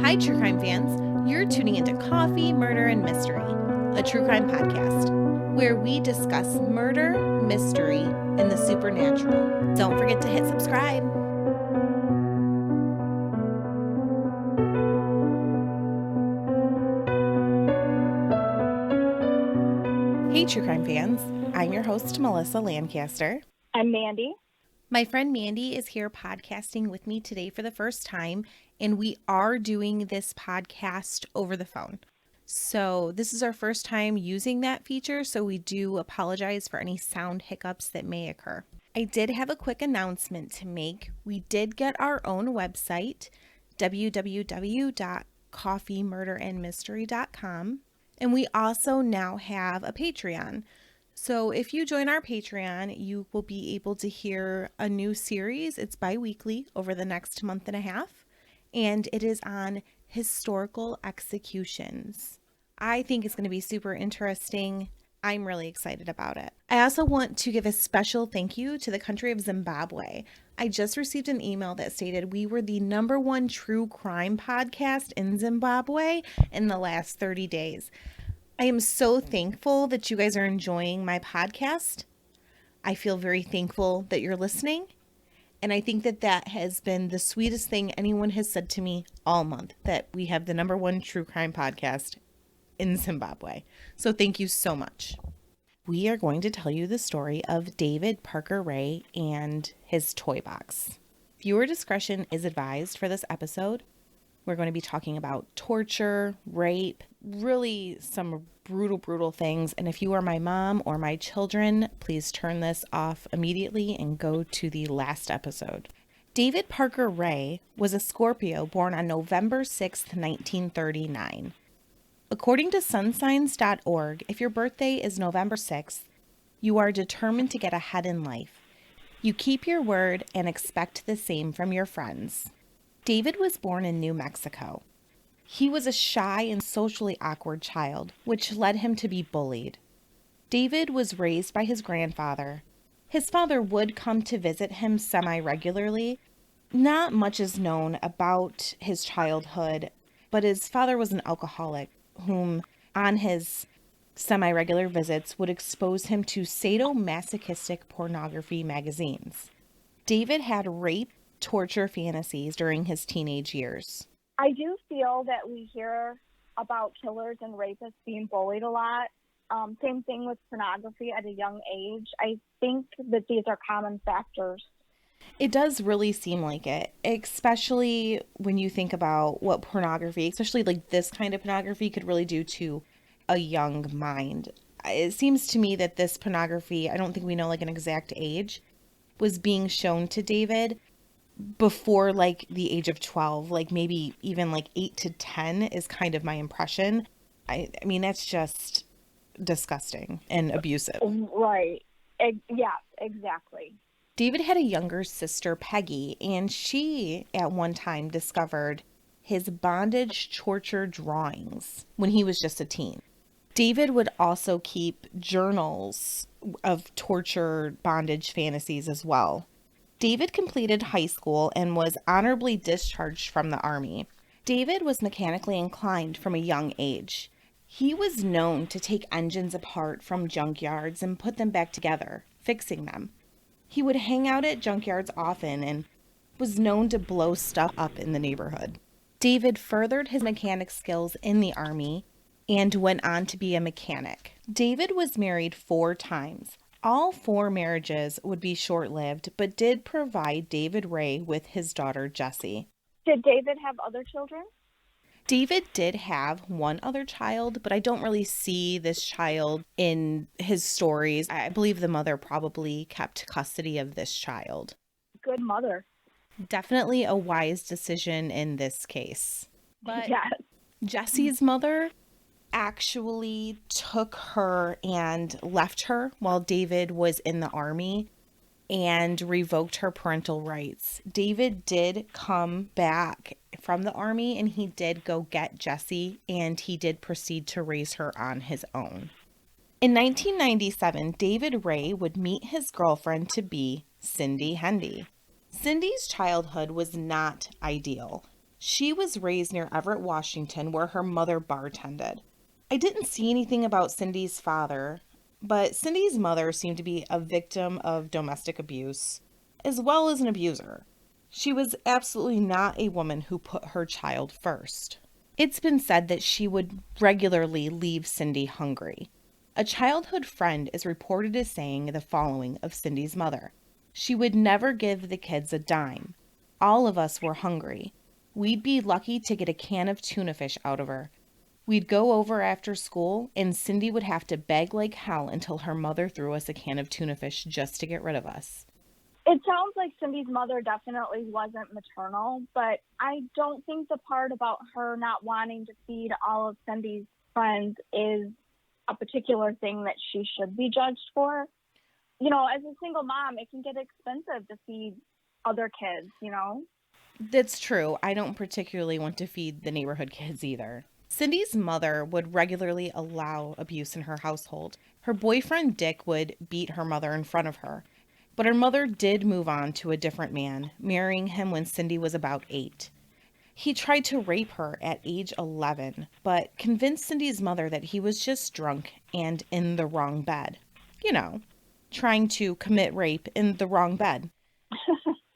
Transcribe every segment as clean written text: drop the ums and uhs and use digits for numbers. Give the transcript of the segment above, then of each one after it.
Hi, true crime fans. You're tuning into Coffee, Murder, and Mystery, a true crime podcast where we discuss murder, mystery, and the supernatural. Don't forget to hit subscribe. Hey, true crime fans. I'm your host, Melissa Lancaster. I'm Mandy. My friend Mandy is here podcasting with me today for the first time, and we are doing this podcast over the phone. So this is our first time using that feature, so we do apologize for any sound hiccups that may occur. I did have a quick announcement to make. We did get our own website, www.coffeemurderandmystery.com, and we also now have a Patreon. So if you join our Patreon, you will be able to hear a new series. It's bi-weekly over the next month and a half, and it is on historical executions. I think it's going to be super interesting. I'm really excited about it. I also want to give a special thank you to the country of Zimbabwe. I just received an email that stated we were the #1 true crime podcast in Zimbabwe in the last 30 days. I am so thankful that you guys are enjoying my podcast. I feel very thankful that you're listening. And I think that that has been the sweetest thing anyone has said to me all month, that we have the #1 true crime podcast in Zimbabwe. So thank you so much. We are going to tell you the story of David Parker Ray and his toy box. Viewer discretion is advised for this episode. We're going to be talking about torture, rape, really some brutal things. And if you are my mom or my children, please turn this off immediately and go to the last episode. David Parker Ray was a Scorpio born on November 6th, 1939. According to sunsigns.org, if your birthday is November 6th, you are determined to get ahead in life. You keep your word and expect the same from your friends. David was born in New Mexico. He was a shy and socially awkward child, which led him to be bullied. David was raised by his grandfather. His father would come to visit him semi-regularly. Not much is known about his childhood, but his father was an alcoholic whom, on his semi-regular visits, would expose him to sadomasochistic pornography magazines. David had rape torture fantasies during his teenage years. I do feel that we hear about killers and rapists being bullied a lot. Same thing with pornography at a young age. I think that these are common factors. It does really seem like it, especially when you think about what pornography, especially like this kind of pornography, could really do to a young mind. It seems to me that this pornography, I don't think we know like an exact age, was being shown to David before like the age of 12, like maybe even like 8 to 10 is kind of my impression. I mean, that's just disgusting and abusive. Right. Yeah, exactly. David had a younger sister, Peggy, and she at one time discovered his bondage torture drawings when he was just a teen. David would also keep journals of torture bondage fantasies as well. David completed high school and was honorably discharged from the Army. David was mechanically inclined from a young age. He was known to take engines apart from junkyards and put them back together, fixing them. He would hang out at junkyards often and was known to blow stuff up in the neighborhood. David furthered his mechanic skills in the Army and went on to be a mechanic. David was married 4 times. All 4 marriages would be short-lived, but did provide David Ray with his daughter, Jessie. Did David have other children? David did have one other child, but I don't really see this child in his stories. I believe the mother probably kept custody of this child. Good mother. Definitely a wise decision in this case. But yes. Jessie's mother actually took her and left her while David was in the Army and revoked her parental rights. David did come back from the Army and he did go get Jessie and he did proceed to raise her on his own. In 1997, David Ray would meet his girlfriend-to-be, Cindy Hendy. Cindy's childhood was not ideal. She was raised near Everett, Washington, where her mother bartended. I didn't see anything about Cindy's father, but Cindy's mother seemed to be a victim of domestic abuse, as well as an abuser. She was absolutely not a woman who put her child first. It's been said that she would regularly leave Cindy hungry. A childhood friend is reported as saying the following of Cindy's mother: "She would never give the kids a dime. All of us were hungry. We'd be lucky to get a can of tuna fish out of her. We'd go over after school, and Cindy would have to beg like hell until her mother threw us a can of tuna fish just to get rid of us." It sounds like Cindy's mother definitely wasn't maternal, but I don't think the part about her not wanting to feed all of Cindy's friends is a particular thing that she should be judged for. You know, as a single mom, it can get expensive to feed other kids, you know? That's true. I don't particularly want to feed the neighborhood kids either. Cindy's mother would regularly allow abuse in her household. Her boyfriend Dick would beat her mother in front of her. But her mother did move on to a different man, marrying him when Cindy was about 8. He tried to rape her at age 11, but convinced Cindy's mother that he was just drunk and in the wrong bed. You know, trying to commit rape in the wrong bed.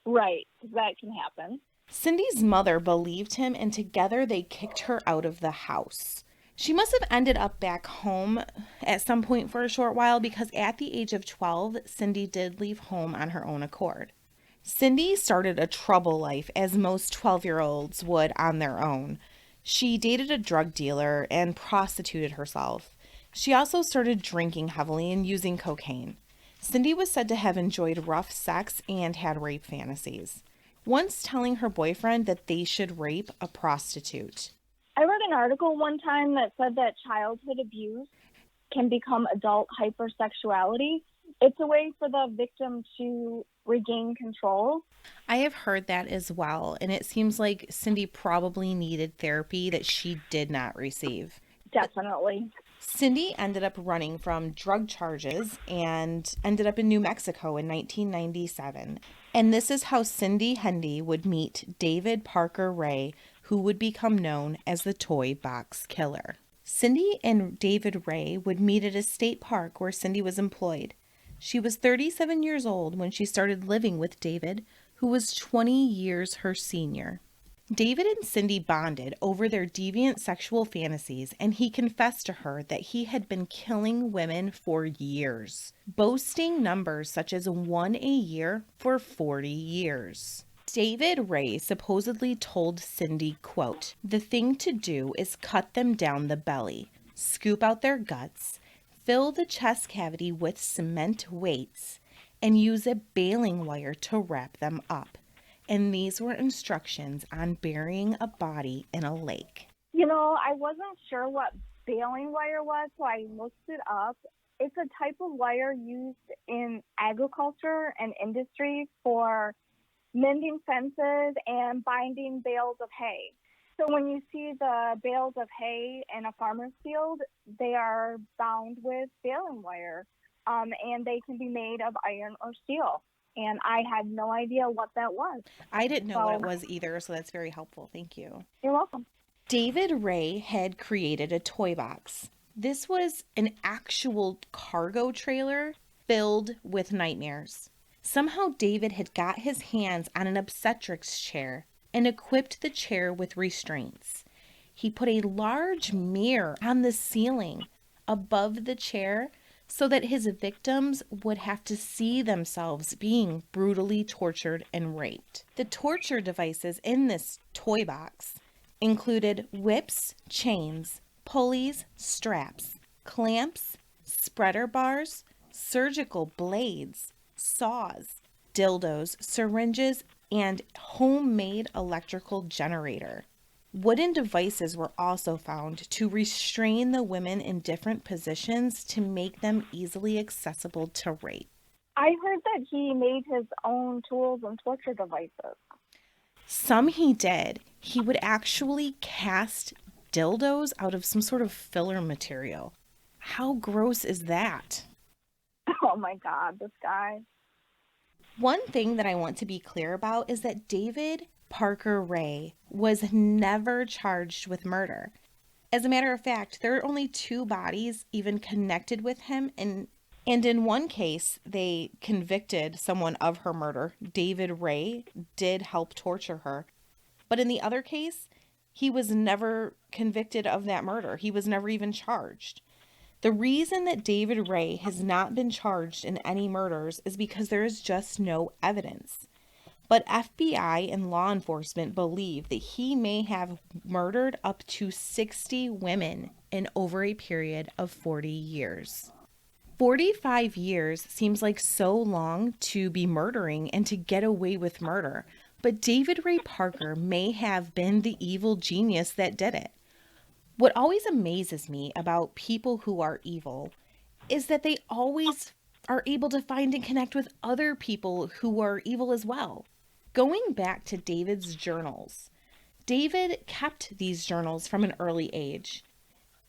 Right, that can happen. Cindy's mother believed him, and together they kicked her out of the house. She must have ended up back home at some point for a short while, because at the age of 12, Cindy did leave home on her own accord. Cindy started a trouble life, as most 12-year-olds would on their own. She dated a drug dealer and prostituted herself. She also started drinking heavily and using cocaine. Cindy was said to have enjoyed rough sex and had rape fantasies, once telling her boyfriend that they should rape a prostitute. I read an article one time that said that childhood abuse can become adult hypersexuality. It's a way for the victim to regain control. I have heard that as well, and it seems like Cindy probably needed therapy that she did not receive. Definitely. Cindy ended up running from drug charges and ended up in New Mexico in 1997. And this is how Cindy Hendy would meet David Parker Ray, who would become known as the Toy Box Killer. Cindy and David Ray would meet at a state park where Cindy was employed. She was 37 years old when she started living with David, who was 20 years her senior. David and Cindy bonded over their deviant sexual fantasies, and he confessed to her that he had been killing women for years, boasting numbers such as 1 a year for 40 years. David Ray supposedly told Cindy, quote, "The thing to do is cut them down the belly, scoop out their guts, fill the chest cavity with cement weights, and use a baling wire to wrap them up." And these were instructions on burying a body in a lake. You know, I wasn't sure what baling wire was, so I looked it up. It's a type of wire used in agriculture and industry for mending fences and binding bales of hay. So when you see the bales of hay in a farmer's field, they are bound with baling wire, and they can be made of iron or steel. And I had no idea what that was. I didn't know what it was either, so that's very helpful. Thank you. You're welcome. David Ray had created a toy box. This was an actual cargo trailer filled with nightmares. Somehow David had got his hands on an obstetrics chair and equipped the chair with restraints. He put a large mirror on the ceiling above the chair so that his victims would have to see themselves being brutally tortured and raped. The torture devices in this toy box included whips, chains, pulleys, straps, clamps, spreader bars, surgical blades, saws, dildos, syringes, and homemade electrical generator. Wooden devices were also found to restrain the women in different positions to make them easily accessible to rape. I heard that he made his own tools and torture devices. Some he did. He would actually cast dildos out of some sort of filler material. How gross is that? Oh my God, this guy. One thing that I want to be clear about is that David Parker Ray was never charged with murder. As a matter of fact, there are only 2 bodies even connected with him, and in one case, they convicted someone of her murder. David Ray did help torture her. But in the other case, he was never convicted of that murder. He was never even charged. The reason that David Ray has not been charged in any murders is because there is just no evidence. But FBI and law enforcement believe that he may have murdered up to 60 women in over a period of 40 years. 45 years seems like so long to be murdering and to get away with murder, but David Ray Parker may have been the evil genius that did it. What always amazes me about people who are evil is that they always are able to find and connect with other people who are evil as well. Going back to David's journals, David kept these journals from an early age.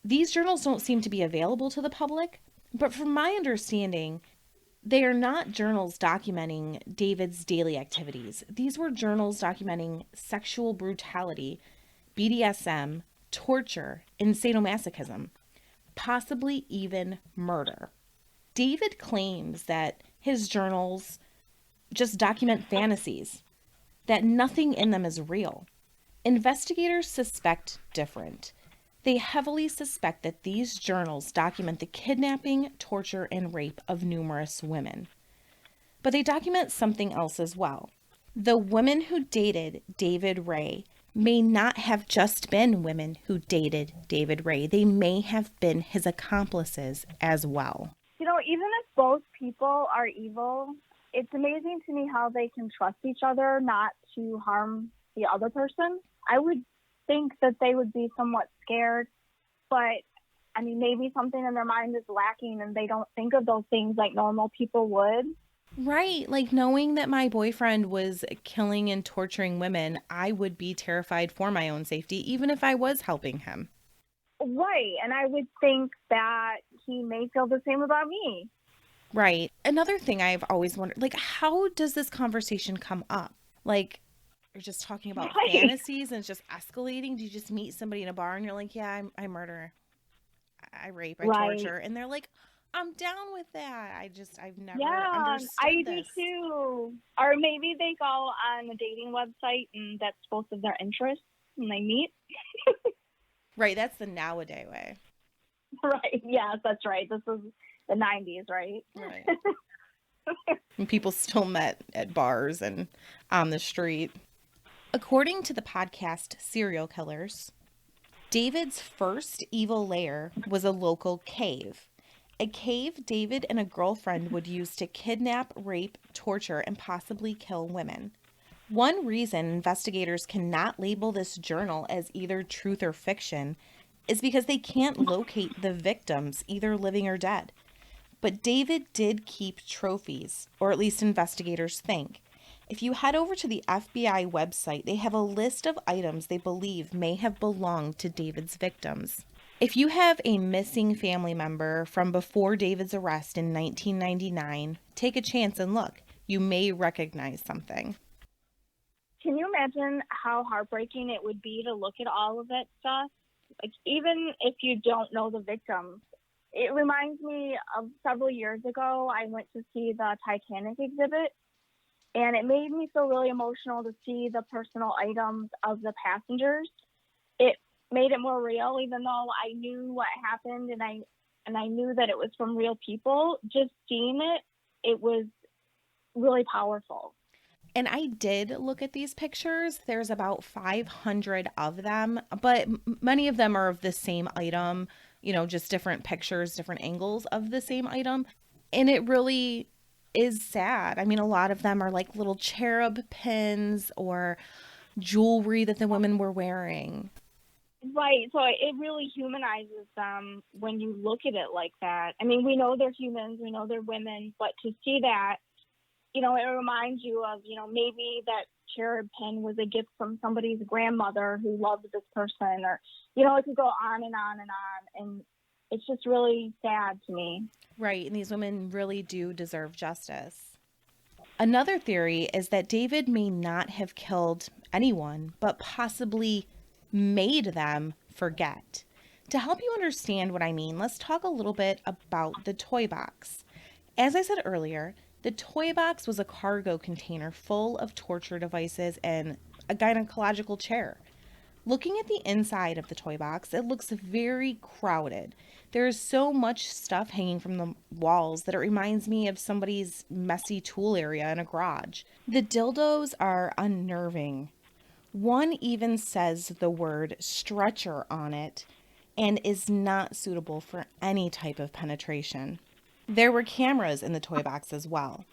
These journals don't seem to be available to the public, but from my understanding, they are not journals documenting David's daily activities. These were journals documenting sexual brutality, BDSM, torture, and sadomasochism, possibly even murder. David claims that his journals just document fantasies, that nothing in them is real. Investigators suspect different. They heavily suspect that these journals document the kidnapping, torture, and rape of numerous women. But they document something else as well. The women who dated David Ray may not have just been women who dated David Ray. They may have been his accomplices as well. Even if both people are evil, it's amazing to me how they can trust each other not to harm the other person. I would think that they would be somewhat scared, but maybe something in their mind is lacking and they don't think of those things like normal people would. Right. Like knowing that my boyfriend was killing and torturing women, I would be terrified for my own safety, even if I was helping him. Right. And I would think that he may feel the same about me. Right. Another thing I've always wondered, like, how does this conversation come up? Like, you're just talking about fantasies and it's just escalating. Do you just meet somebody in a bar and you're like, yeah, I murder, I rape, I torture. And they're like, I'm down with that. I've never understood I this. do too. Or maybe they go on a dating website and that's both of their interests and they meet. Right. That's the nowadays way. Right. Yes, that's right. This is the 90s, right? Right. And people still met at bars and on the street. According to the podcast Serial Killers, David's first evil lair was a local cave. A cave David and a girlfriend would use to kidnap, rape, torture, and possibly kill women. One reason investigators cannot label this journal as either truth or fiction is because they can't locate the victims, either living or dead. But David did keep trophies, or at least investigators think. If you head over to the FBI website, they have a list of items they believe may have belonged to David's victims. If you have a missing family member from before David's arrest in 1999, take a chance and look. You may recognize something. Can you imagine how heartbreaking it would be to look at all of that stuff? Like, even if you don't know the victims, it reminds me of several years ago, I went to see the Titanic exhibit, and it made me feel really emotional to see the personal items of the passengers. It made it more real, even though I knew what happened and I knew that it was from real people. Just seeing it, it was really powerful. And I did look at these pictures. There's about 500 of them, but many of them are of the same item, just different pictures, different angles of the same item. And it really is sad. A lot of them are like little cherub pins or jewelry that the women were wearing. Right. So it really humanizes them when you look at it like that. We know they're humans, we know they're women, but to see that, it reminds you of, maybe that cherub pin was a gift from somebody's grandmother who loved this person, or, it could go on and on and on. And it's just really sad to me. Right. And these women really do deserve justice. Another theory is that David may not have killed anyone, but possibly made them forget. To help you understand what I mean, let's talk a little bit about the toy box. As I said earlier, the toy box was a cargo container full of torture devices and a gynecological chair. Looking at the inside of the toy box, it looks very crowded. There is so much stuff hanging from the walls that it reminds me of somebody's messy tool area in a garage. The dildos are unnerving. One even says the word stretcher on it and is not suitable for any type of penetration. There were cameras in the toy box as well.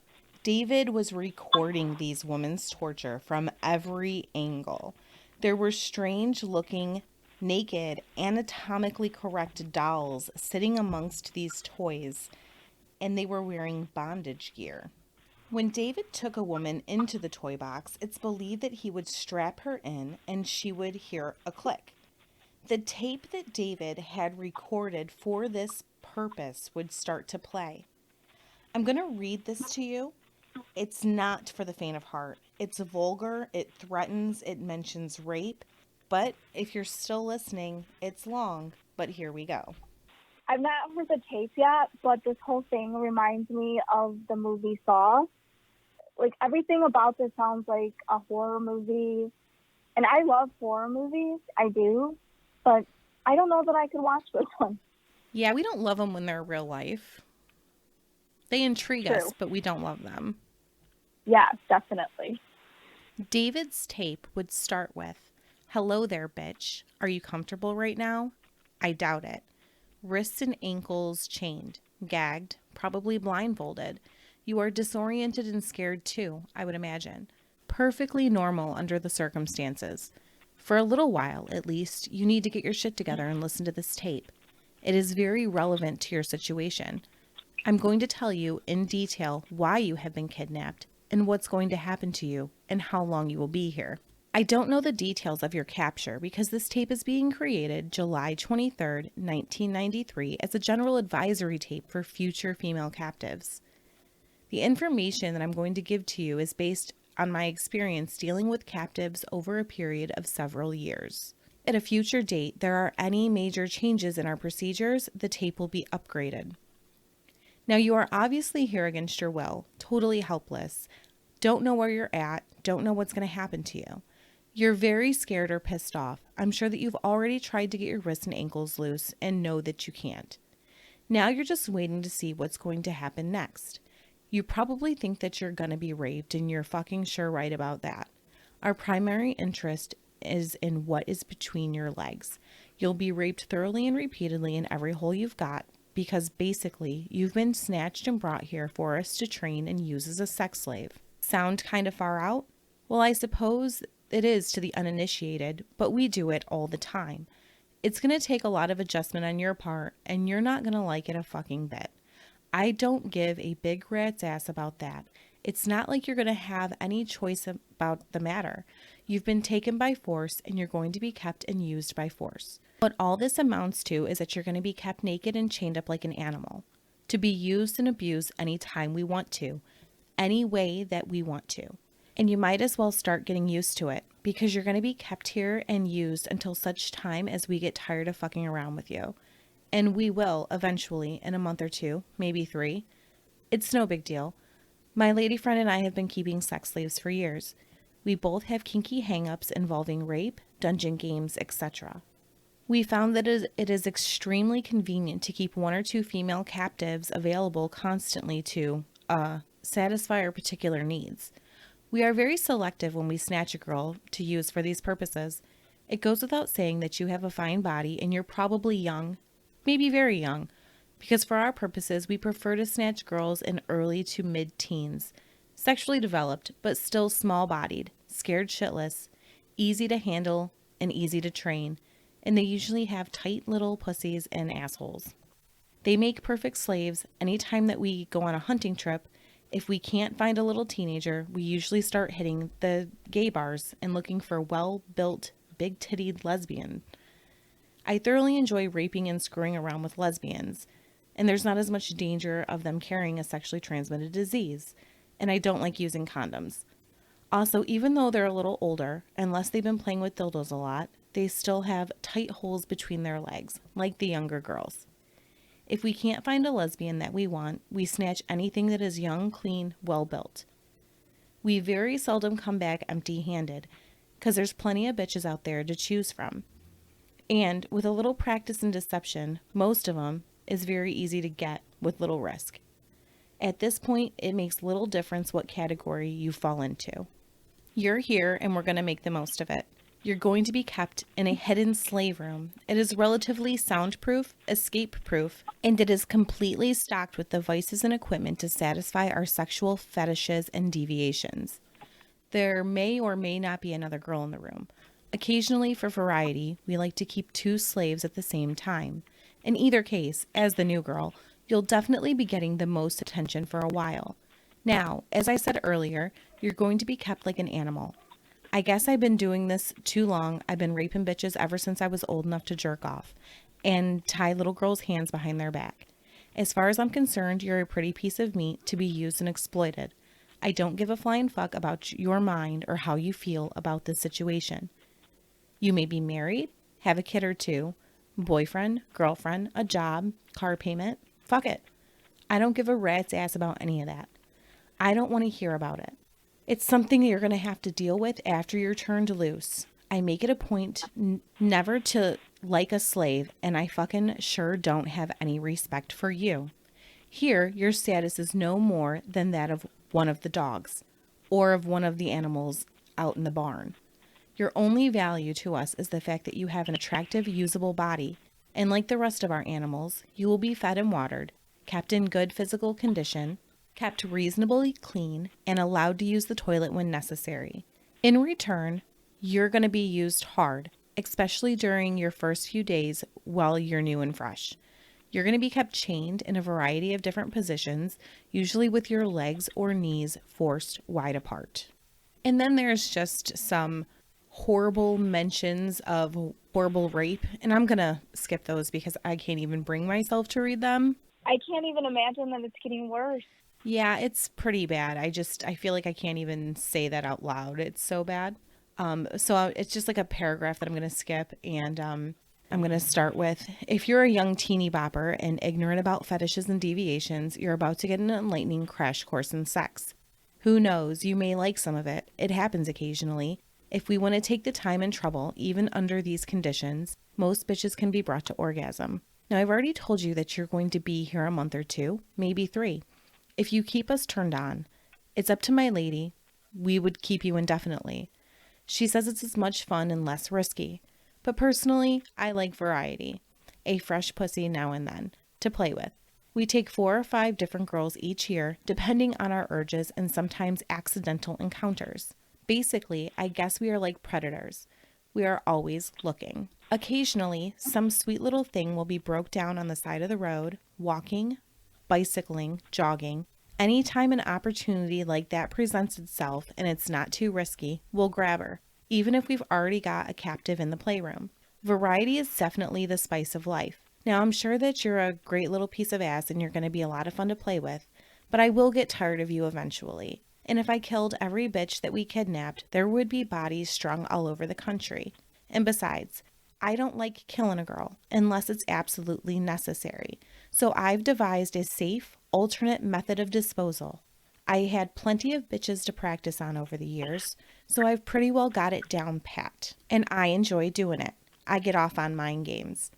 David was recording these women's torture from every angle. There were strange looking, naked, anatomically correct dolls sitting amongst these toys, and they were wearing bondage gear. When David took a woman into the toy box, it's believed that he would strap her in and she would hear a click. The tape that David had recorded for this purpose would start to play. I'm going to read this to you. It's not for the faint of heart. It's vulgar, it threatens, it mentions rape. But if you're still listening, it's long, but here we go. I've not heard the tape yet, but this whole thing reminds me of the movie Saw. Like, everything about this sounds like a horror movie. And I love horror movies. I do. But I don't know that I could watch this one. Yeah, we don't love them when they're real life. They intrigue True. us, but we don't love them. Yeah, definitely. David's tape would start with, "Hello there, bitch. Are you comfortable right now? I doubt it. Wrists and ankles chained, gagged, probably blindfolded. You are disoriented and scared too, I would imagine. Perfectly normal under the circumstances. For a little while, at least, you need to get your shit together and listen to this tape. It is very relevant to your situation. I'm going to tell you in detail why you have been kidnapped and what's going to happen to you and how long you will be here. I don't know the details of your capture because this tape is being created July 23rd, 1993 as a general advisory tape for future female captives. The information that I'm going to give to you is based on my experience dealing with captives over a period of several years. At a future date, there are any major changes in our procedures, the tape will be upgraded. Now, you are obviously here against your will, totally helpless, don't know where you're at, don't know what's going to happen to you. You're very scared or pissed off. I'm sure that you've already tried to get your wrists and ankles loose and know that you can't. Now you're just waiting to see what's going to happen next. You probably think that you're going to be raped, and you're fucking sure right about that. Our primary interest is in what is between your legs. You'll be raped thoroughly and repeatedly in every hole you've got, because basically you've been snatched and brought here for us to train and use as a sex slave. Sound kind of far out? Well, I suppose it is to the uninitiated, but we do it all the time. It's going to take a lot of adjustment on your part, and you're not going to like it a fucking bit. I don't give a big rat's ass about that. It's not like you're going to have any choice about the matter. You've been taken by force, and you're going to be kept and used by force. What all this amounts to is that you're going to be kept naked and chained up like an animal, to be used and abused any time we want to, any way that we want to. And you might as well start getting used to it, because you're going to be kept here and used until such time as we get tired of fucking around with you. And we will eventually, in a month or two, maybe 3. It's no big deal. My lady friend and I have been keeping sex slaves for years. We both have kinky hang-ups involving rape, dungeon games, etc. We found that it is extremely convenient to keep 1 or 2 female captives available constantly to satisfy our particular needs. We are very selective when we snatch a girl to use for these purposes. It goes without saying that you have a fine body and you're probably young, maybe very young, because for our purposes we prefer to snatch girls in early to mid-teens, sexually developed but still small-bodied, scared shitless, easy to handle and easy to train, and they usually have tight little pussies and assholes. They make perfect slaves. Anytime that we go on a hunting trip, if we can't find a little teenager, we usually start hitting the gay bars and looking for well-built, big-tittied lesbian. I thoroughly enjoy raping and screwing around with lesbians, and there's not as much danger of them carrying a sexually transmitted disease. and I don't like using condoms. Also, even though they're a little older, unless they've been playing with dildos a lot, they still have tight holes between their legs, like the younger girls. If we can't find a lesbian that we want, we snatch anything that is young, clean, well built. We very seldom come back empty handed, because there's plenty of bitches out there to choose from. And with a little practice and deception, most of them is very easy to get with little risk. At this point, it makes little difference what category you fall into. You're here and we're going to make the most of it. You're going to be kept in a hidden slave room. It is relatively soundproof, escape-proof, and it is completely stocked with devices and equipment to satisfy our sexual fetishes and deviations. There may or may not be another girl in the room. Occasionally, for variety, we like to keep 2 slaves at the same time. In either case, as the new girl, you'll definitely be getting the most attention for a while. Now, as I said earlier, you're going to be kept like an animal. I guess I've been doing this too long. I've been raping bitches ever since I was old enough to jerk off and tie little girls' hands behind their back. As far as I'm concerned, you're a pretty piece of meat to be used and exploited. I don't give a flying fuck about your mind or how you feel about this situation. You may be married, have a kid or two, boyfriend, girlfriend, a job, car payment. Fuck it. I don't give a rat's ass about any of that. I don't want to hear about it. It's something you're going to have to deal with after you're turned loose. I make it a point never to like a slave, and I fucking sure don't have any respect for you. Here, your status is no more than that of one of the dogs, or of one of the animals out in the barn. Your only value to us is the fact that you have an attractive, usable body, and like the rest of our animals, you will be fed and watered, kept in good physical condition, kept reasonably clean, and allowed to use the toilet when necessary. In return, you're going to be used hard, especially during your first few days while you're new and fresh. You're going to be kept chained in a variety of different positions, usually with your legs or knees forced wide apart. And then there's just some horrible mentions of horrible rape, and I'm going to skip those because I can't even bring myself to read them. I can't even imagine that it's getting worse. Yeah, it's pretty bad. I feel like I can't even say that out loud. It's so bad. So it's just like a paragraph that I'm going to skip, and I'm going to start with, if you're a young teeny bopper and ignorant about fetishes and deviations, you're about to get an enlightening crash course in sex. Who knows, you may like some of it. It happens occasionally. If we want to take the time and trouble, even under these conditions, most bitches can be brought to orgasm. Now, I've already told you that you're going to be here a month or 2, maybe 3. If you keep us turned on, it's up to my lady. We would keep you indefinitely. She says it's as much fun and less risky. But personally, I like variety. A fresh pussy now and then to play with. We take 4 or 5 different girls each year, depending on our urges and sometimes accidental encounters. Basically, I guess we are like predators. We are always looking. Occasionally, some sweet little thing will be broke down on the side of the road, walking, bicycling, jogging. Anytime an opportunity like that presents itself and it's not too risky, we'll grab her, even if we've already got a captive in the playroom. Variety is definitely the spice of life. Now, I'm sure that you're a great little piece of ass and you're going to be a lot of fun to play with, but I will get tired of you eventually. And if I killed every bitch that we kidnapped, there would be bodies strung all over the country. And besides, I don't like killing a girl unless it's absolutely necessary. So I've devised a safe, alternate method of disposal. I had plenty of bitches to practice on over the years, so I've pretty well got it down pat. And I enjoy doing it. I get off on mind games.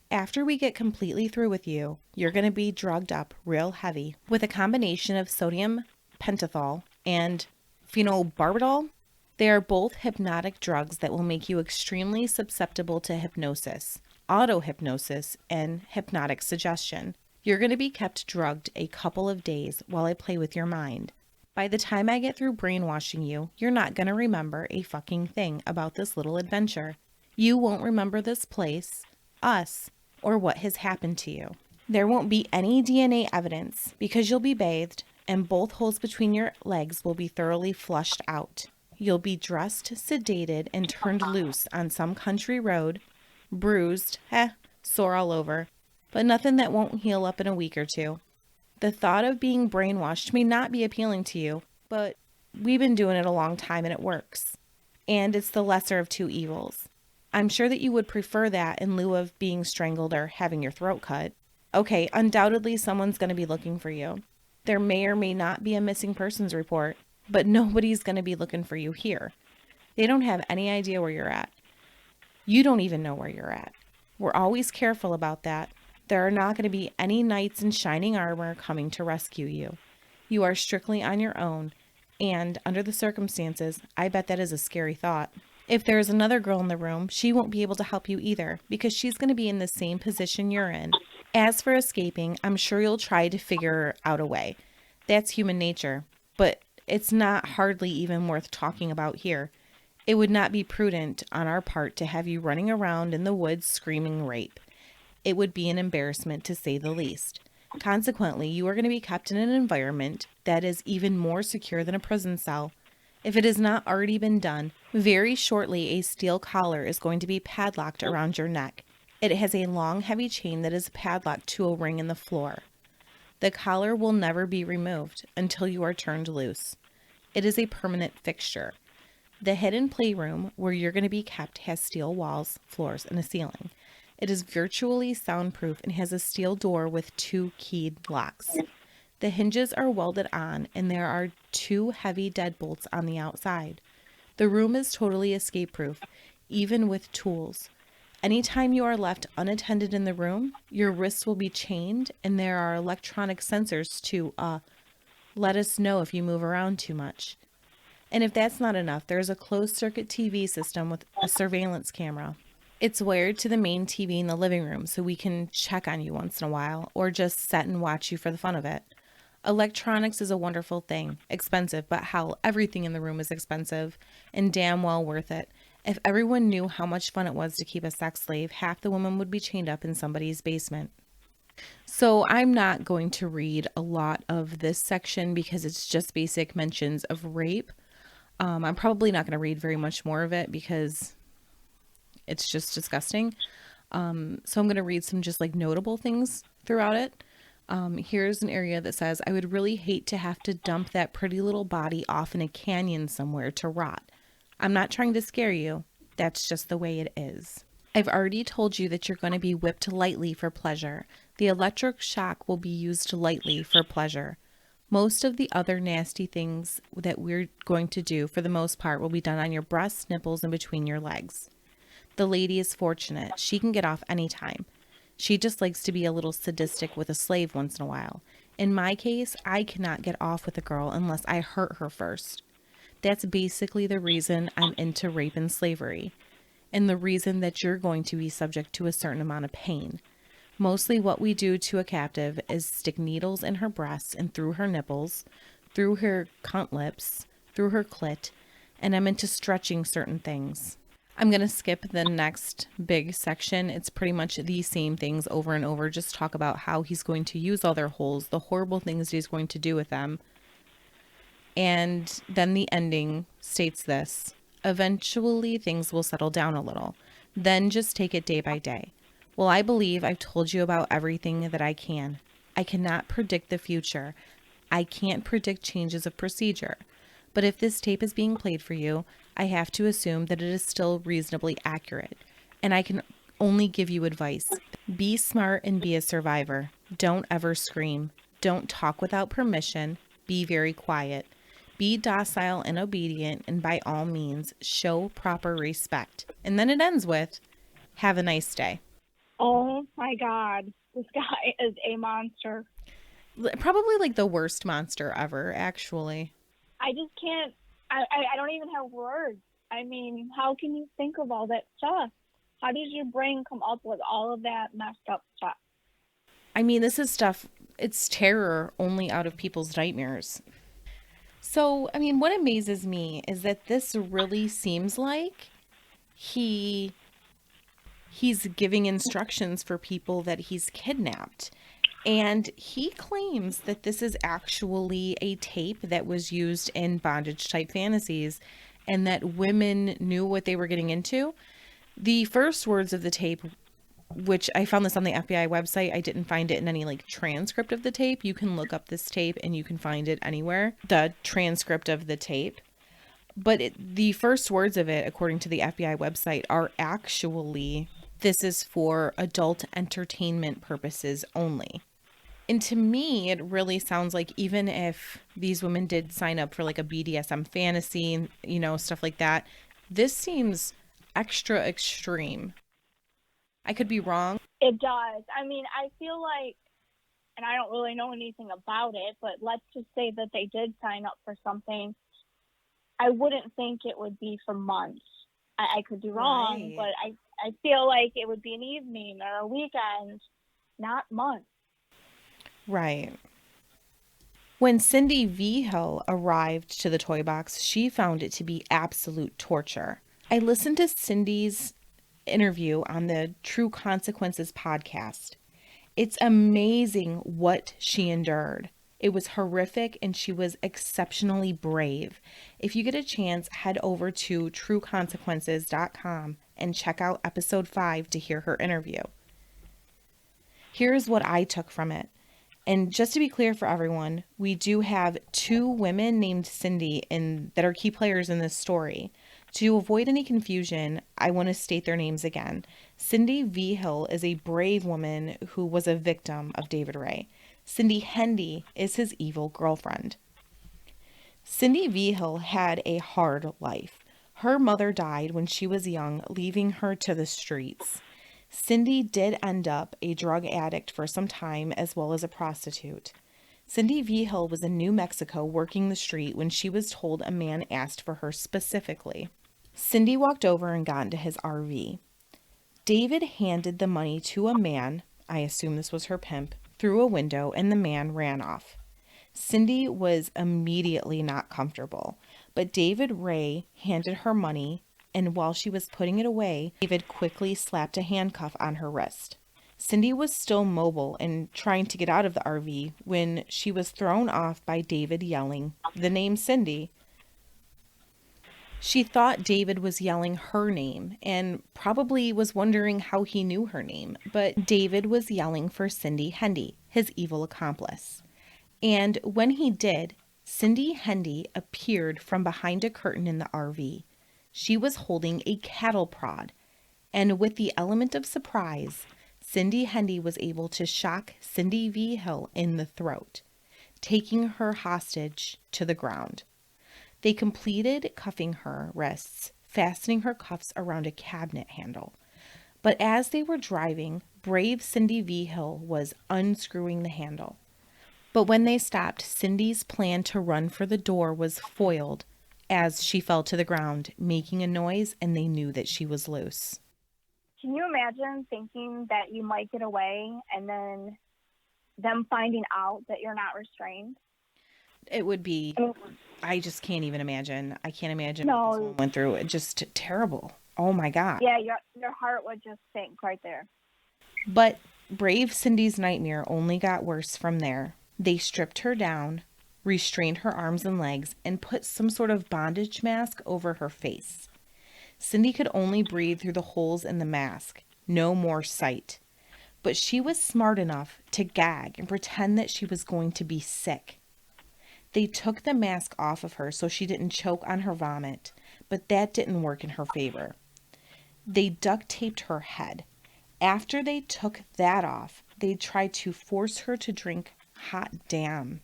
After we get completely through with you, you're going to be drugged up real heavy with a combination of sodium pentothal and phenobarbital. They are both hypnotic drugs that will make you extremely susceptible to hypnosis, auto-hypnosis, and hypnotic suggestion. You're going to be kept drugged a couple of days while I play with your mind. By the time I get through brainwashing you, you're not going to remember a fucking thing about this little adventure. You won't remember this place, us, or what has happened to you. There won't be any DNA evidence because you'll be bathed and both holes between your legs will be thoroughly flushed out. You'll be dressed, sedated, and turned loose on some country road, bruised, sore all over, but nothing that won't heal up in a week or 2. The thought of being brainwashed may not be appealing to you, but we've been doing it a long time and it works. And it's the lesser of two evils. I'm sure that you would prefer that in lieu of being strangled or having your throat cut. Okay, undoubtedly someone's going to be looking for you. There may or may not be a missing persons report, but nobody's going to be looking for you here. They don't have any idea where you're at. You don't even know where you're at. We're always careful about that. There are not going to be any knights in shining armor coming to rescue you. You are strictly on your own, and under the circumstances, I bet that is a scary thought. If there is another girl in the room, she won't be able to help you either, because she's going to be in the same position you're in. As for escaping, I'm sure you'll try to figure out a way. That's human nature, but it's not hardly even worth talking about here. It would not be prudent on our part to have you running around in the woods screaming rape. It would be an embarrassment to say the least. Consequently, you are going to be kept in an environment that is even more secure than a prison cell. If it has not already been done, very shortly a steel collar is going to be padlocked around your neck. It has a long, heavy chain that is padlocked to a ring in the floor. The collar will never be removed until you are turned loose. It is a permanent fixture. The hidden playroom where you're going to be kept has steel walls, floors, and a ceiling. It is virtually soundproof and has a steel door with 2 keyed locks. The hinges are welded on and there are 2 heavy deadbolts on the outside. The room is totally escape-proof, even with tools. Anytime you are left unattended in the room, your wrists will be chained and there are electronic sensors to let us know if you move around too much. And if that's not enough, there's a closed-circuit TV system with a surveillance camera. It's wired to the main TV in the living room so we can check on you once in a while or just sit and watch you for the fun of it. Electronics is a wonderful thing, expensive, but hell, everything in the room is expensive and damn well worth it. If everyone knew how much fun it was to keep a sex slave, half the women would be chained up in somebody's basement. So I'm not going to read a lot of this section because it's just basic mentions of rape. I'm probably not going to read very much more of it because it's just disgusting. So I'm going to read some just like notable things throughout it. Here's an area that says, I would really hate to have to dump that pretty little body off in a canyon somewhere to rot. I'm not trying to scare you. That's just the way it is. I've already told you that you're going to be whipped lightly for pleasure. The electric shock will be used lightly for pleasure. Most of the other nasty things that we're going to do, for the most part, will be done on your breasts, nipples, and between your legs. The lady is fortunate. She can get off anytime. She just likes to be a little sadistic with a slave once in a while. In my case, I cannot get off with a girl unless I hurt her first. That's basically the reason I'm into rape and slavery, and the reason that you're going to be subject to a certain amount of pain. Mostly what we do to a captive is stick needles in her breasts and through her nipples, through her cunt lips, through her clit, and I'm into stretching certain things. I'm going to skip the next big section. It's pretty much the same things over and over. Just talk about how he's going to use all their holes, the horrible things he's going to do with them. And then the ending states this: eventually things will settle down a little. Then just take it day by day. Well, I believe I've told you about everything that I can. I cannot predict the future. I can't predict changes of procedure. But if this tape is being played for you, I have to assume that it is still reasonably accurate. And I can only give you advice. Be smart and be a survivor. Don't ever scream. Don't talk without permission. Be very quiet. Be docile and obedient, and by all means, show proper respect. And then it ends with, have a nice day. Oh my God, this guy is a monster. Probably like the worst monster ever, actually. I just can't, I don't even have words. I mean, how can you think of all that stuff? How does your brain come up with all of that messed up stuff? I mean, this is stuff, it's terror only out of people's nightmares. So, I mean, what amazes me is that this really seems like he's giving instructions for people that he's kidnapped. And he claims that this is actually a tape that was used in bondage type fantasies and that women knew what they were getting into. The first words of the tape which I found this on the FBI website. I didn't find it in any like transcript of the tape. You can look up this tape and you can find it anywhere, the transcript of the tape. But the first words of it, according to the FBI website, are actually, "This is for adult entertainment purposes only." And to me, it really sounds like even if these women did sign up for like a BDSM fantasy, you know, stuff like that, this seems extra extreme. I could be wrong. It does. I mean, I feel like, and I don't really know anything about it, but let's just say that they did sign up for something. I wouldn't think it would be for months. I could be wrong, Right. but I feel like it would be an evening or a weekend, not months. Right. When Cindy Vigil arrived to the toy box, she found it to be absolute torture. I listened to Cindy's interview on the True Consequences podcast. It's amazing what she endured. It was horrific and she was exceptionally brave. If you get a chance, head over to trueconsequences.com and check out episode 5 to hear her interview. Here's what I took from it. And just to be clear for everyone, we do have 2 women named Cindy that are key players in this story. To avoid any confusion, I want to state their names again. Cindy Vigil is a brave woman who was a victim of David Ray. Cindy Hendy is his evil girlfriend. Cindy Vigil had a hard life. Her mother died when she was young, leaving her to the streets. Cindy did end up a drug addict for some time as well as a prostitute. Cindy Vigil was in New Mexico working the street when she was told a man asked for her specifically. Cindy walked over and got into his RV. David handed the money to a man, I assume this was her pimp, through a window, and the man ran off. Cindy was immediately not comfortable, but David Ray handed her money, and while she was putting it away, David quickly slapped a handcuff on her wrist. Cindy was still mobile and trying to get out of the RV when she was thrown off by David yelling the name Cindy. She thought David was yelling her name and probably was wondering how he knew her name, but David was yelling for Cindy Hendy, his evil accomplice. And when he did, Cindy Hendy appeared from behind a curtain in the RV. She was holding a cattle prod, and with the element of surprise, Cindy Hendy was able to shock Cindy Vigil in the throat, taking her hostage to the ground. They completed cuffing her wrists, fastening her cuffs around a cabinet handle. But as they were driving, brave Cindy Vigil was unscrewing the handle. But when they stopped, Cindy's plan to run for the door was foiled as she fell to the ground, making a noise, and they knew that she was loose. Can you imagine thinking that you might get away and then them finding out that you're not restrained? It would be, I just can't even imagine. I can't imagine what this No. woman went through. It's just terrible. Oh my God. Yeah, your heart would just sink right there. But brave Cindy's nightmare only got worse from there. They stripped her down, restrained her arms and legs, and put some sort of bondage mask over her face. Cindy could only breathe through the holes in the mask, no more sight. But she was smart enough to gag and pretend that she was going to be sick. They took the mask off of her so she didn't choke on her vomit, but that didn't work in her favor. They duct taped her head. After they took that off, they tried to force her to drink hot damn,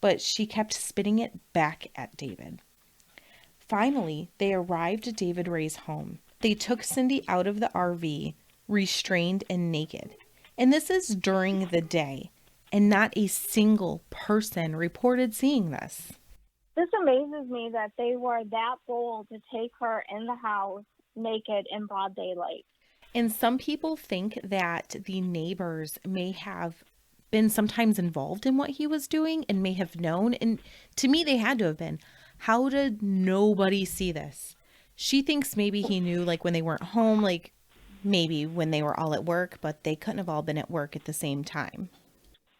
but she kept spitting it back at David. Finally, they arrived at David Ray's home. They took Cindy out of the RV, restrained and naked. And this is during the day, and not a single person reported seeing this. This amazes me that they were that bold to take her in the house naked in broad daylight. And some people think that the neighbors may have been sometimes involved in what he was doing and may have known. And to me, they had to have been. How did nobody see this? She thinks maybe he knew, like, when they weren't home, like maybe when they were all at work, but they couldn't have all been at work at the same time.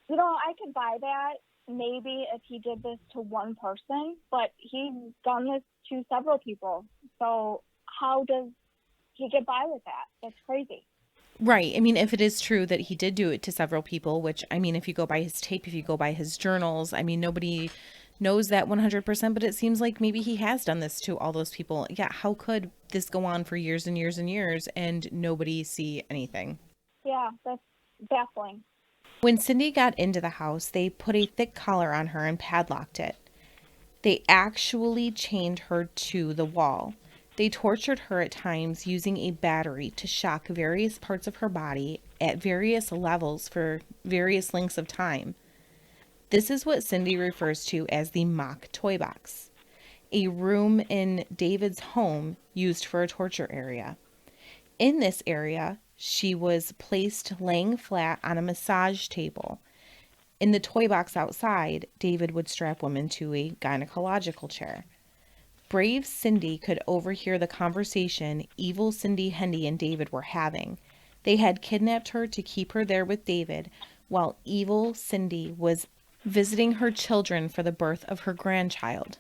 You know, I could buy that maybe if he did this to one person, but he's done this to several people. So how does he get by with that? That's crazy. Right. I mean, if it is true that he did do it to several people, which, I mean, if you go by his tape, if you go by his journals, I mean, nobody knows that 100%, but it seems like maybe he has done this to all those people. Yeah, how could this go on for years and years and years and nobody see anything? Yeah, that's baffling. When Cindy got into the house, they put a thick collar on her and padlocked it. They actually chained her to the wall. They tortured her at times using a battery to shock various parts of her body at various levels for various lengths of time. This is what Cindy refers to as the mock toy box, a room in David's home used for a torture area. In this area, she was placed laying flat on a massage table. In the toy box outside, David would strap women to a gynecological chair. Brave Cindy could overhear the conversation evil Cindy Hendy and David were having. They had kidnapped her to keep her there with David, while evil Cindy was visiting her children for the birth of her grandchild.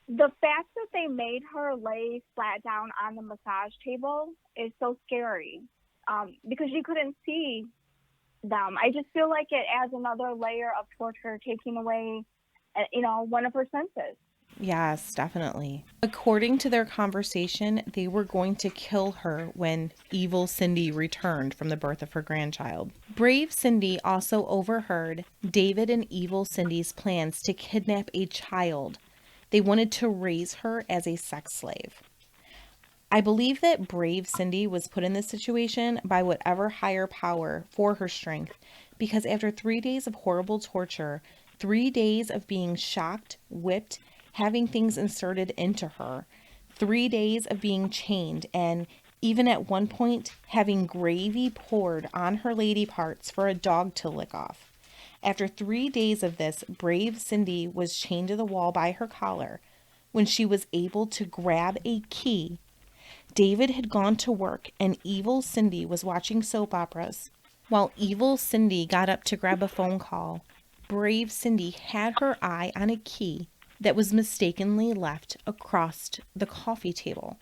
The fact that they made her lay flat down on the massage table is so scary, because you couldn't see them. I just feel like it adds another layer of torture, taking away, one of her senses. Yes, definitely. According to their conversation, they were going to kill her when evil Cindy returned from the birth of her grandchild. Brave Cindy also overheard David and evil Cindy's plans to kidnap a child. They wanted to raise her as a sex slave. I believe that brave Cindy was put in this situation by whatever higher power for her strength, because after 3 days of horrible torture, 3 days of being shocked, whipped, having things inserted into her, 3 days of being chained, and even at one point having gravy poured on her lady parts for a dog to lick off. After 3 days of this, brave Cindy was chained to the wall by her collar. When she was able to grab a key, David had gone to work and evil Cindy was watching soap operas. While evil Cindy got up to grab a phone call, brave Cindy had her eye on a key that was mistakenly left across the coffee table.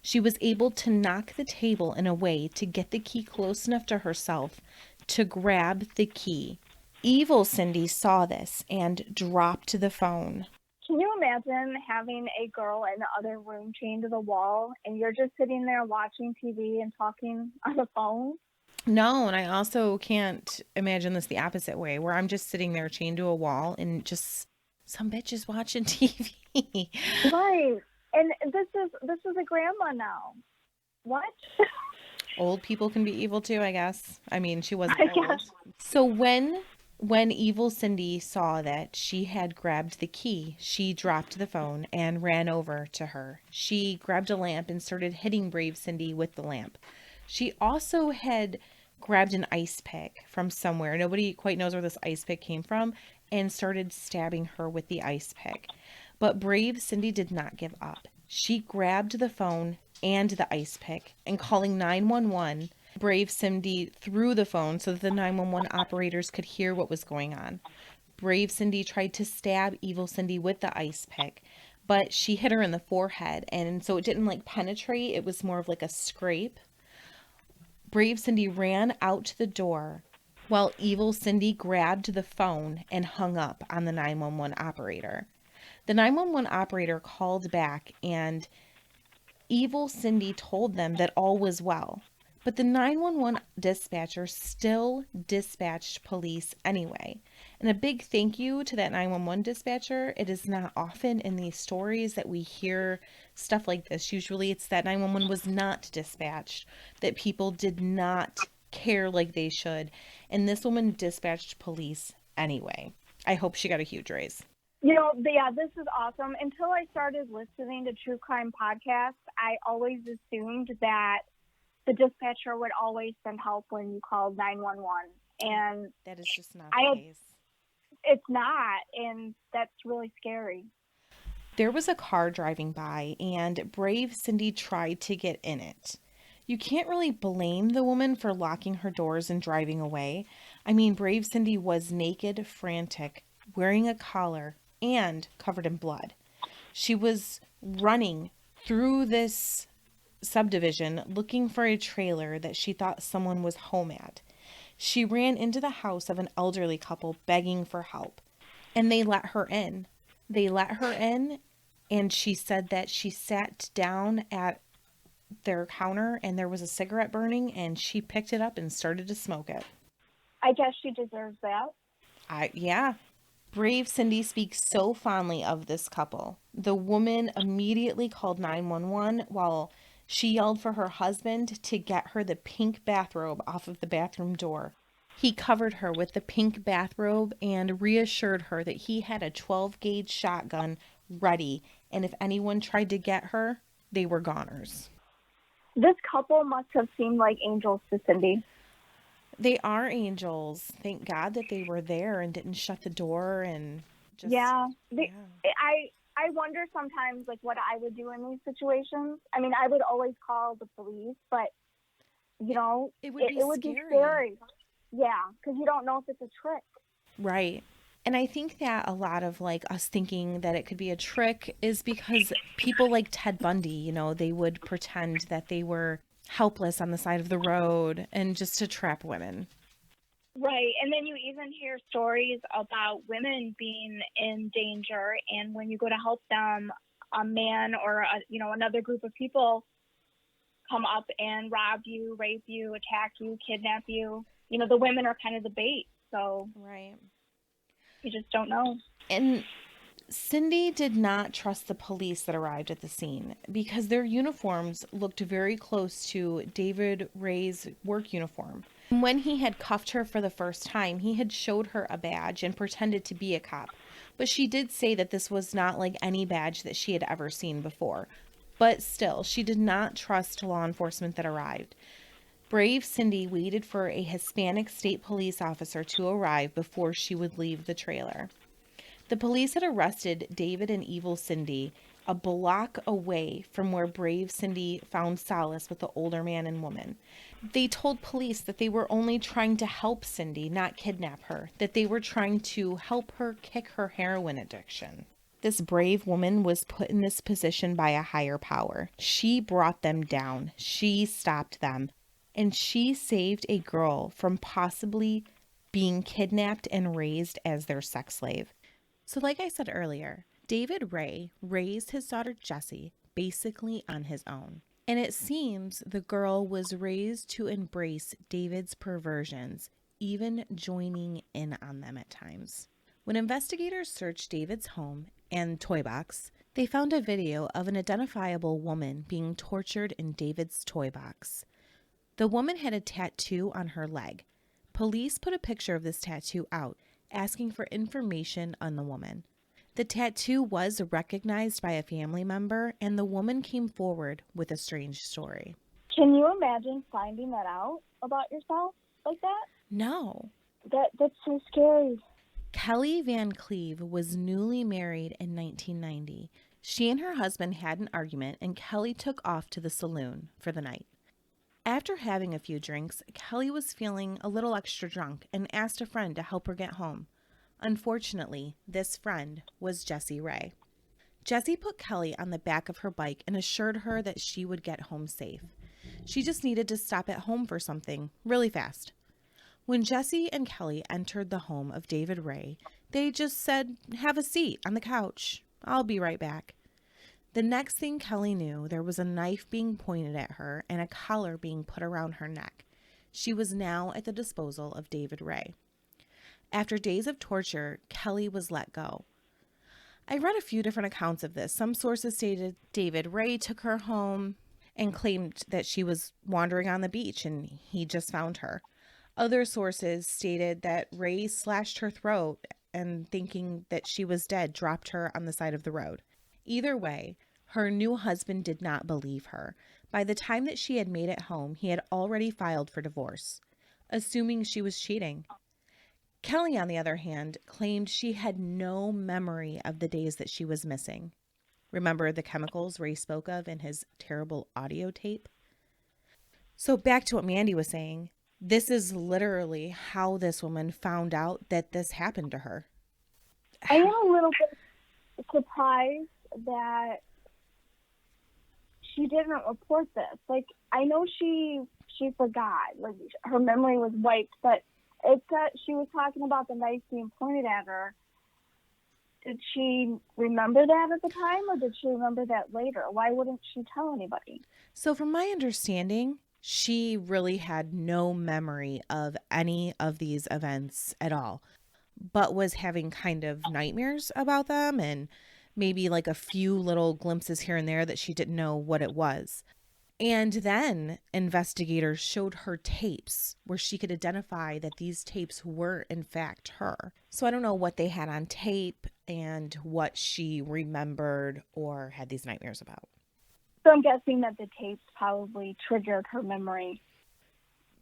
She was able to knock the table in a way to get the key close enough to herself to grab the key. Evil Cindy saw this and dropped the phone. Can you imagine having a girl in the other room chained to the wall and you're just sitting there watching TV and talking on the phone? No, and I also can't imagine this the opposite way, where I'm just sitting there chained to a wall and just some bitch is watching TV. Right. And this is a grandma now. What? Old people can be evil too, I guess. I mean, she wasn't I old. guess. So when evil Cindy saw that she had grabbed the key, she dropped the phone and ran over to her. She grabbed a lamp and started hitting brave Cindy with the lamp. She also had grabbed an ice pick from somewhere. Nobody quite knows where this ice pick came from, and started stabbing her with the ice pick. But brave Cindy did not give up. She grabbed the phone and the ice pick, and calling 911, brave Cindy threw the phone so that the 911 operators could hear what was going on. Brave Cindy tried to stab evil Cindy with the ice pick, but she hit her in the forehead, and so it didn't like penetrate. It was more of like a scrape. Brave Cindy ran out the door while evil Cindy grabbed the phone and hung up on the 911 operator. The 911 operator called back and evil Cindy told them that all was well. But the 911 dispatcher still dispatched police anyway. And a big thank you to that 911 dispatcher. It is not often in these stories that we hear stuff like this. Usually it's that 911 was not dispatched, that people did not care like they should. And this woman dispatched police anyway. I hope she got a huge raise. Yeah, this is awesome. Until I started listening to true crime podcasts, I always assumed that the dispatcher would always send help when you called 911. And that is just not the case. It's not, and that's really scary. There was a car driving by, and brave Cindy tried to get in it. You can't really blame the woman for locking her doors and driving away. I mean, brave Cindy was naked, frantic, wearing a collar, and covered in blood. She was running through this subdivision looking for a trailer that she thought someone was home at. She ran into the house of an elderly couple begging for help, and they let her in. They let her in, and she said that she sat down at their counter and there was a cigarette burning, and she picked it up and started to smoke it. I guess she deserves that. Yeah. Brave Cindy speaks so fondly of this couple. The woman immediately called 911 while she yelled for her husband to get her the pink bathrobe off of the bathroom door. He covered her with the pink bathrobe and reassured her that he had a 12 gauge shotgun ready, and if anyone tried to get her, they were goners. This couple must have seemed like angels to Cindy. They are angels. Thank God that they were there and didn't shut the door and just, Yeah. yeah. I wonder sometimes like what I would do in these situations. I mean, I would always call the police, but you know, It would be it would be scary. scary. Yeah, because you don't know if it's a trick. Right. And I think that a lot of like us thinking that it could be a trick is because people like Ted Bundy, they would pretend that they were helpless on the side of the road and just to trap women. Right. And then you even hear stories about women being in danger, and when you go to help them, a man or another group of people come up and rob you, rape you, attack you, kidnap you. The women are kind of the bait, so Right. you just don't know. And Cindy did not trust the police that arrived at the scene because their uniforms looked very close to David Ray's work uniform. When he had cuffed her for the first time, he had showed her a badge and pretended to be a cop. But she did say that this was not like any badge that she had ever seen before. But still, she did not trust law enforcement that arrived. Brave Cindy waited for a Hispanic state police officer to arrive before she would leave the trailer. The police had arrested David and Evil Cindy a block away from where Brave Cindy found solace with the older man and woman. They told police that they were only trying to help Cindy, not kidnap her, that they were trying to help her kick her heroin addiction. This brave woman was put in this position by a higher power. She brought them down. She stopped them. And she saved a girl from possibly being kidnapped and raised as their sex slave. So, like I said earlier, David Ray raised his daughter Jessie basically on his own. And it seems the girl was raised to embrace David's perversions, even joining in on them at times. When investigators searched David's home and toy box, they found a video of an identifiable woman being tortured in David's toy box. The woman had a tattoo on her leg. Police put a picture of this tattoo out, asking for information on the woman. The tattoo was recognized by a family member, and the woman came forward with a strange story. Can you imagine finding that out about yourself like that? No. That's so scary. Kelly Van Cleve was newly married in 1990. She and her husband had an argument, and Kelly took off to the saloon for the night. After having a few drinks, Kelly was feeling a little extra drunk and asked a friend to help her get home. Unfortunately, this friend was Jessie Ray. Jessie put Kelly on the back of her bike and assured her that she would get home safe. She just needed to stop at home for something really fast. When Jessie and Kelly entered the home of David Ray, they just said, "Have a seat on the couch. I'll be right back." The next thing Kelly knew, there was a knife being pointed at her and a collar being put around her neck. She was now at the disposal of David Ray. After days of torture, Kelly was let go. I read a few different accounts of this. Some sources stated David Ray took her home and claimed that she was wandering on the beach and he just found her. Other sources stated that Ray slashed her throat and, thinking that she was dead, dropped her on the side of the road. Either way, her new husband did not believe her. By the time that she had made it home, he had already filed for divorce, assuming she was cheating. Kelly, on the other hand, claimed she had no memory of the days that she was missing. Remember the chemicals Ray spoke of in his terrible audio tape? So back to what Mandy was saying, this is literally how this woman found out that this happened to her. I am a little bit surprised that she didn't report this. Like, I know she forgot. Like, her memory was wiped, but it said she was talking about the knife being pointed at her. Did she remember that at the time, or did she remember that later? Why wouldn't she tell anybody? So, from my understanding, she really had no memory of any of these events at all, but was having kind of nightmares about them and maybe like a few little glimpses here and there that she didn't know what it was. And then investigators showed her tapes where she could identify that these tapes were, in fact, her. So I don't know what they had on tape and what she remembered or had these nightmares about. So I'm guessing that the tapes probably triggered her memory.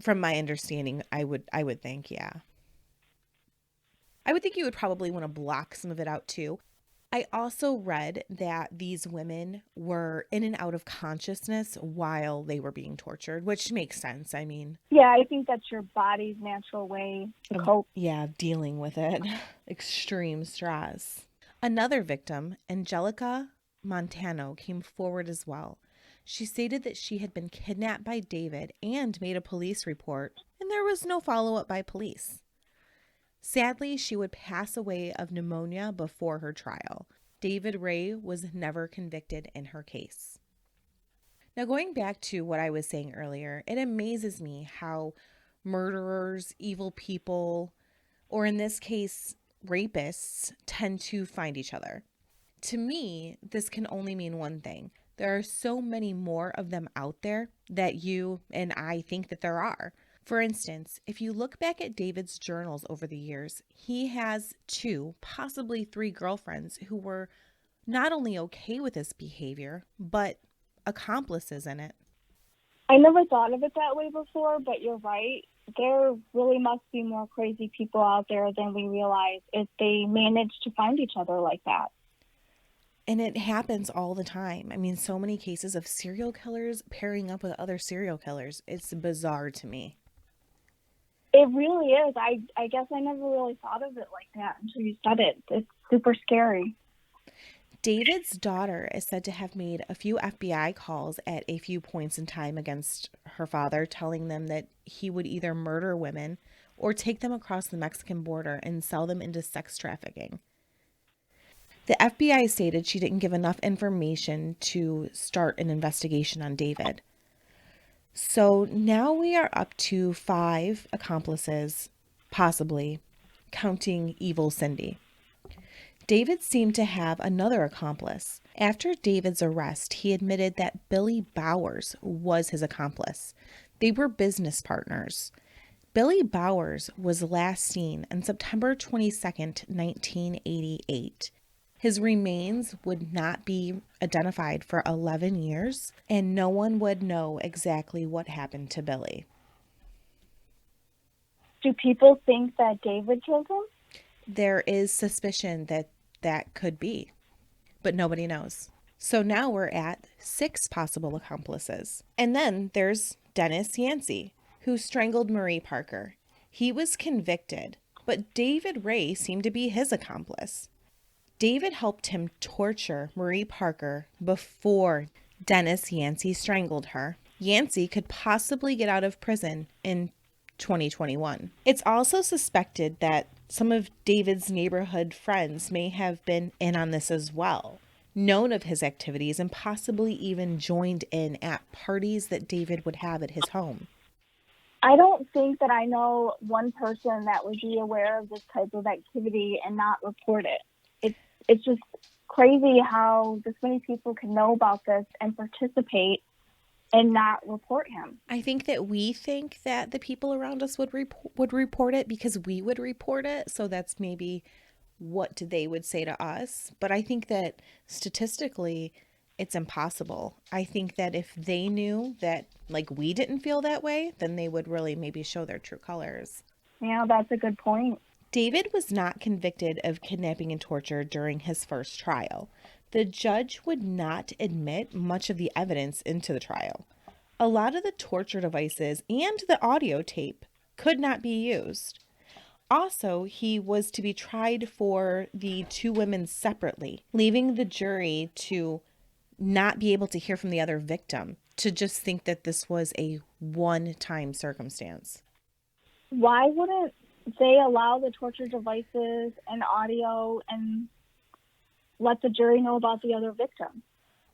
From my understanding, I would think, yeah. I would think you would probably want to block some of it out too. I also read that these women were in and out of consciousness while they were being tortured, which makes sense. I mean, Yeah, I think that's your body's natural way to cope. yeah, dealing with it. Extreme stress. Another victim, Angelica Montano, came forward as well. She stated that she had been kidnapped by David and made a police report, and there was no follow up by police. Sadly, she would pass away of pneumonia before her trial. David Ray was never convicted in her case. Now, going back to what I was saying earlier, it amazes me how murderers, evil people, or in this case, rapists, tend to find each other. To me, this can only mean one thing. There are so many more of them out there that you and I think that there are. For instance, if you look back at David's journals over the years, he has 2, possibly 3 girlfriends who were not only okay with this behavior, but accomplices in it. I never thought of it that way before, but you're right. There really must be more crazy people out there than we realize if they manage to find each other like that. And it happens all the time. I mean, so many cases of serial killers pairing up with other serial killers. It's bizarre to me. It really is. I guess I never really thought of it like that until you said it. It's super scary. David's daughter is said to have made a few FBI calls at a few points in time against her father, telling them that he would either murder women or take them across the Mexican border and sell them into sex trafficking. The FBI stated she didn't give enough information to start an investigation on David. So now we are up to 5 accomplices, possibly, counting evil Cindy. David seemed to have another accomplice. After David's arrest, he admitted that Billy Bowers was his accomplice. They were business partners. Billy Bowers was last seen on September 22nd, 1988. His remains would not be identified for 11 years, and no one would know exactly what happened to Billy. Do people think that David killed him? There is suspicion that that could be, but nobody knows. So now we're at 6 possible accomplices. And then there's Dennis Yancey, who strangled Marie Parker. He was convicted, but David Ray seemed to be his accomplice. David helped him torture Marie Parker before Dennis Yancey strangled her. Yancey could possibly get out of prison in 2021. It's also suspected that some of David's neighborhood friends may have been in on this as well, known of his activities, and possibly even joined in at parties that David would have at his home. I don't think that I know one person that would be aware of this type of activity and not report it. It's just crazy how this many people can know about this and participate and not report him. I think that we think that the people around us would report it because we would report it. So that's maybe what they would say to us. But I think that statistically, it's impossible. I think that if they knew that like we didn't feel that way, then they would really maybe show their true colors. Yeah, that's a good point. David was not convicted of kidnapping and torture during his first trial. The judge would not admit much of the evidence into the trial. A lot of the torture devices and the audio tape could not be used. Also, he was to be tried for the 2 women separately, leaving the jury to not be able to hear from the other victim, to just think that this was a one-time circumstance. Why wouldn't they allow the torture devices and audio and let the jury know about the other victim?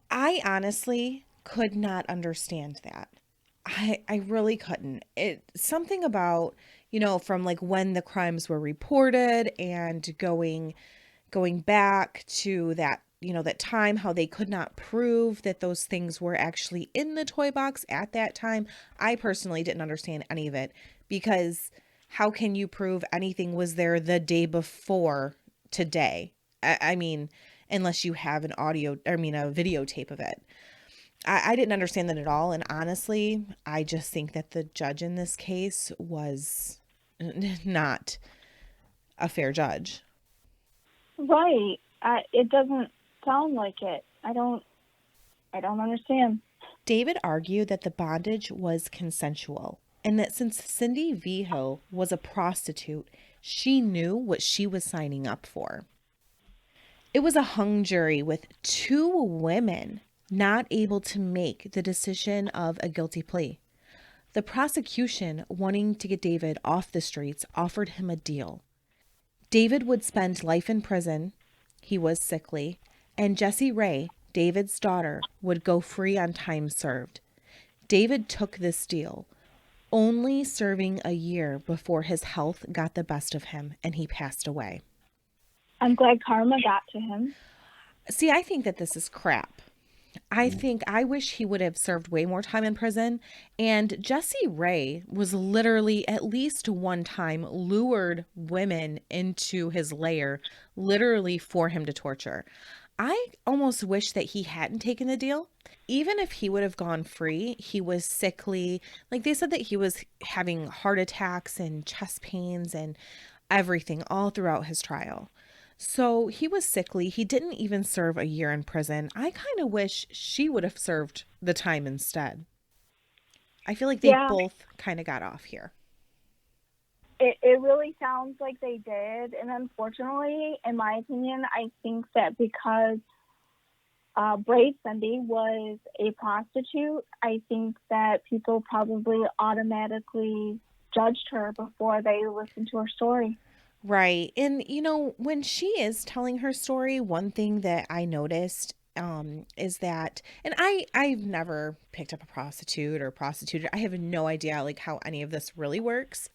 I honestly could not understand that. I really couldn't. It something about, from like when the crimes were reported and going back to that, that time, how they could not prove that those things were actually in the toy box at that time. I personally didn't understand any of it, because how can you prove anything was there the day before today? I mean, unless you have a videotape of it. I didn't understand that at all. And honestly, I just think that the judge in this case was not a fair judge. Right. It doesn't sound like it. I don't understand. David argued that the bondage was consensual, and that since Cindy Vigil was a prostitute, she knew what she was signing up for. It was a hung jury with two women not able to make the decision of a guilty plea. The prosecution, wanting to get David off the streets, offered him a deal. David would spend life in prison. He was sickly. And Jessie Ray, David's daughter, would go free on time served. David took this deal, only serving a year before his health got the best of him and he passed away. I'm glad karma got to him. See, I think that this is crap. I wish he would have served way more time in prison. And Jessie Ray was literally, at least one time, lured women into his lair, literally for him to torture. I almost wish that he hadn't taken the deal. Even if he would have gone free, he was sickly. Like, they said that he was having heart attacks and chest pains and everything all throughout his trial. So he was sickly. He didn't even serve a year in prison. I kind of wish she would have served the time instead. I feel like they both kind of got off here. It really sounds like they did. And unfortunately, in my opinion, I think that because Brave Cindy was a prostitute, I think that people probably automatically judged her before they listened to her story. Right. And, when she is telling her story, one thing that I noticed is that, and I've never picked up a prostitute or prostituted. I have no idea like how any of this really works.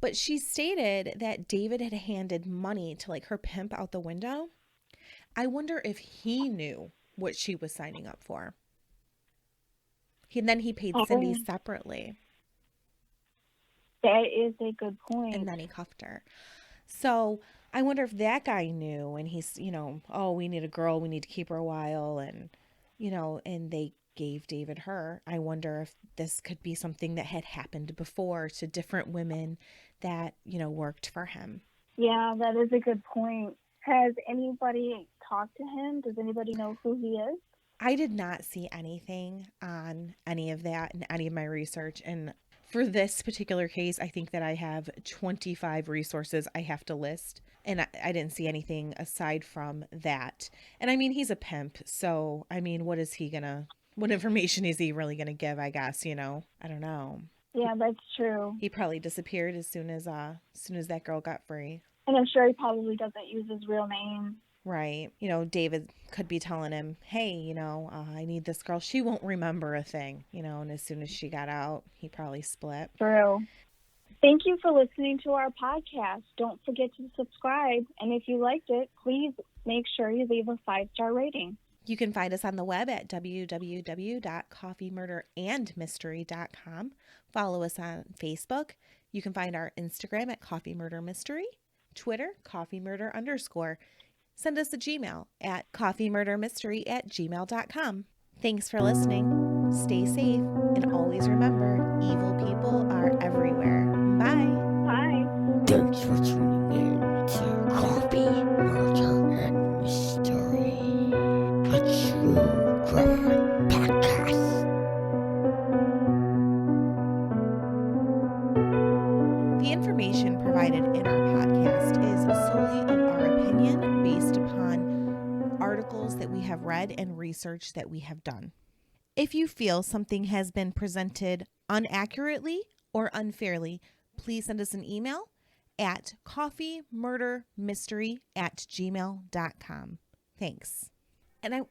But she stated that David had handed money to like her pimp out the window. I wonder if he knew what she was signing up for. Then he paid Cindy separately. That is a good point. And then he cuffed her. So I wonder if that guy knew, and he's, oh, we need a girl, we need to keep her a while, and, and they gave David her. I wonder if this could be something that had happened before to different women that, worked for him. Yeah, that is a good point. Has anybody talked to him? Does anybody know who he is? I did not see anything on any of that in any of my research, and for this particular case, I think that I have 25 resources I have to list, and I didn't see anything aside from that. And I mean, he's a pimp, so I mean, what information is he really gonna give, I guess, I don't know. Yeah, that's true. He probably disappeared as soon as that girl got free. And I'm sure he probably doesn't use his real name. Right. David could be telling him, hey, I need this girl. She won't remember a thing, and as soon as she got out, he probably split. True. Thank you for listening to our podcast. Don't forget to subscribe. And if you liked it, please make sure you leave a 5-star rating. You can find us on the web at www.coffeemurderandmystery.com. Follow us on Facebook. You can find our Instagram at Coffee Murder Mystery, Twitter, coffeemurder_. Send us a Gmail at coffeemurdermystery@gmail.com. Thanks for listening. Stay safe, and always remember, evil people are everywhere. Bye. Bye. Thanks for tuning in to Coffee, Murder, and Mystery, a true crime podcast. The information provided in our podcast is solely of our opinion based upon articles that we have read and researched research that we have done. If you feel something has been presented unaccurately or unfairly, please send us an email at coffeemurdermystery@gmail.com. Thanks. And